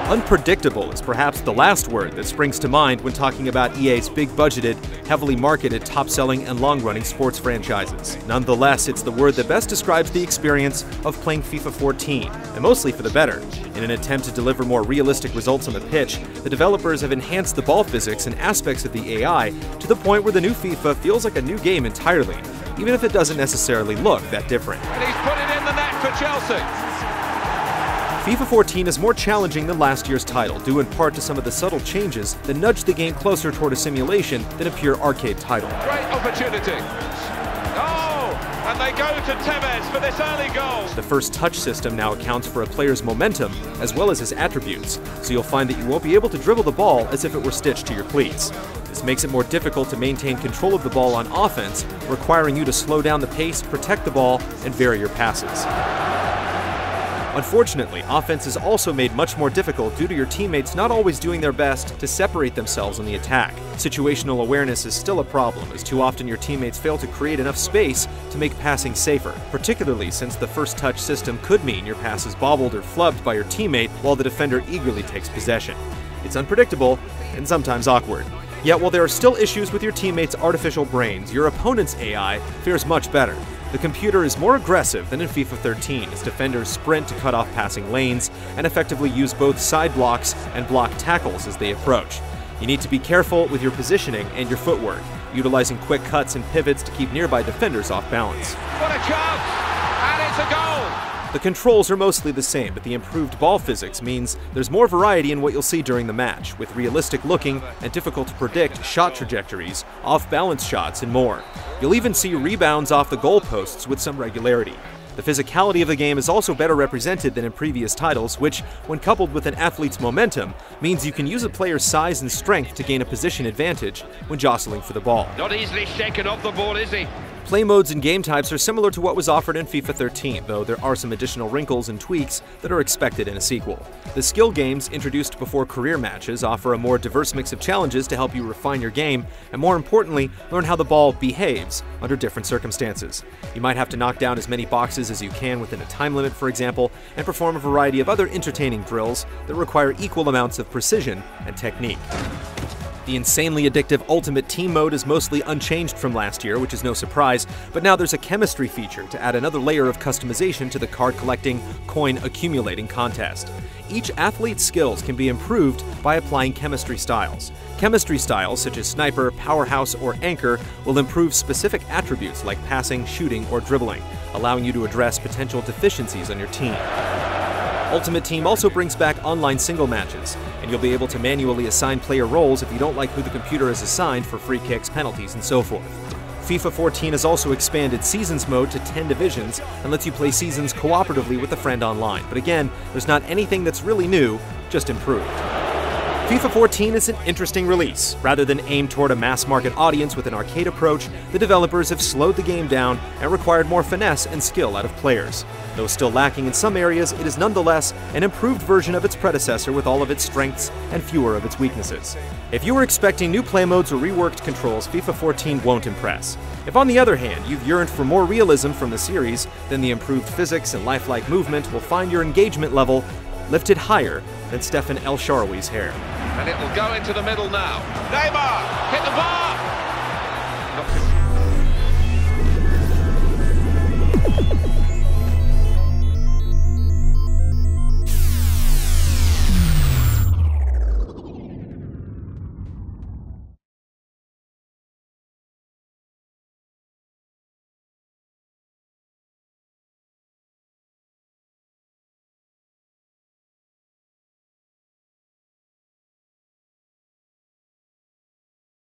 Unpredictable is perhaps the last word that springs to mind when talking about EA's big-budgeted, heavily marketed, top-selling, and long-running sports franchises. Nonetheless, it's the word that best describes the experience of playing FIFA 14, and mostly for the better. In an attempt to deliver more realistic results on the pitch, the developers have enhanced the ball physics and aspects of the AI to the point where the new FIFA feels like a new game entirely, even if it doesn't necessarily look that different. And he's put it in the net for Chelsea. FIFA 14 is more challenging than last year's title, due in part to some of the subtle changes that nudge the game closer toward a simulation than a pure arcade title. Great opportunity. Oh, and they go to Tevez for this early goal. The first touch system now accounts for a player's momentum as well as his attributes, so you'll find that you won't be able to dribble the ball as if it were stitched to your cleats. This makes it more difficult to maintain control of the ball on offense, requiring you to slow down the pace, protect the ball, and vary your passes. Unfortunately, offense is also made much more difficult due to your teammates not always doing their best to separate themselves on the attack. Situational awareness is still a problem, as too often your teammates fail to create enough space to make passing safer, particularly since the first touch system could mean your pass is bobbled or flubbed by your teammate while the defender eagerly takes possession. It's unpredictable and sometimes awkward. Yet while there are still issues with your teammates' artificial brains, your opponent's AI fares much better. The computer is more aggressive than in FIFA 13 as defenders sprint to cut off passing lanes and effectively use both side blocks and block tackles as they approach. You need to be careful with your positioning and your footwork, utilizing quick cuts and pivots to keep nearby defenders off balance. What a chance! And it's a goal! The controls are mostly the same, but the improved ball physics means there's more variety in what you'll see during the match, with realistic-looking and difficult-to-predict shot trajectories, off-balance shots, and more. You'll even see rebounds off the goalposts with some regularity. The physicality of the game is also better represented than in previous titles, which, when coupled with an athlete's momentum, means you can use a player's size and strength to gain a position advantage when jostling for the ball. Not easily shaken off the ball, is he? Play modes and game types are similar to what was offered in FIFA 13, though there are some additional wrinkles and tweaks that are expected in a sequel. The skill games, introduced before career matches, offer a more diverse mix of challenges to help you refine your game, and more importantly, learn how the ball behaves under different circumstances. You might have to knock down as many boxes as you can within a time limit, for example, and perform a variety of other entertaining drills that require equal amounts of precision and technique. The insanely addictive Ultimate Team mode is mostly unchanged from last year, which is no surprise, but now there's a chemistry feature to add another layer of customization to the card-collecting, coin-accumulating contest. Each athlete's skills can be improved by applying chemistry styles. Chemistry styles, such as Sniper, Powerhouse, or Anchor, will improve specific attributes like passing, shooting, or dribbling, allowing you to address potential deficiencies on your team. Ultimate Team also brings back online single matches, and you'll be able to manually assign player roles if you don't like who the computer has assigned for free kicks, penalties, and so forth. FIFA 14 has also expanded Seasons mode to 10 divisions and lets you play seasons cooperatively with a friend online, but again, there's not anything that's really new, just improved. FIFA 14 is an interesting release. Rather than aim toward a mass-market audience with an arcade approach, the developers have slowed the game down and required more finesse and skill out of players. Though still lacking in some areas, it is nonetheless an improved version of its predecessor with all of its strengths and fewer of its weaknesses. If you were expecting new play modes or reworked controls, FIFA 14 won't impress. If on the other hand, you've yearned for more realism from the series, then the improved physics and lifelike movement will find your engagement level lifted higher than Stefan El Shaarawy's hair. And it will go into the middle now. Neymar hit the bar.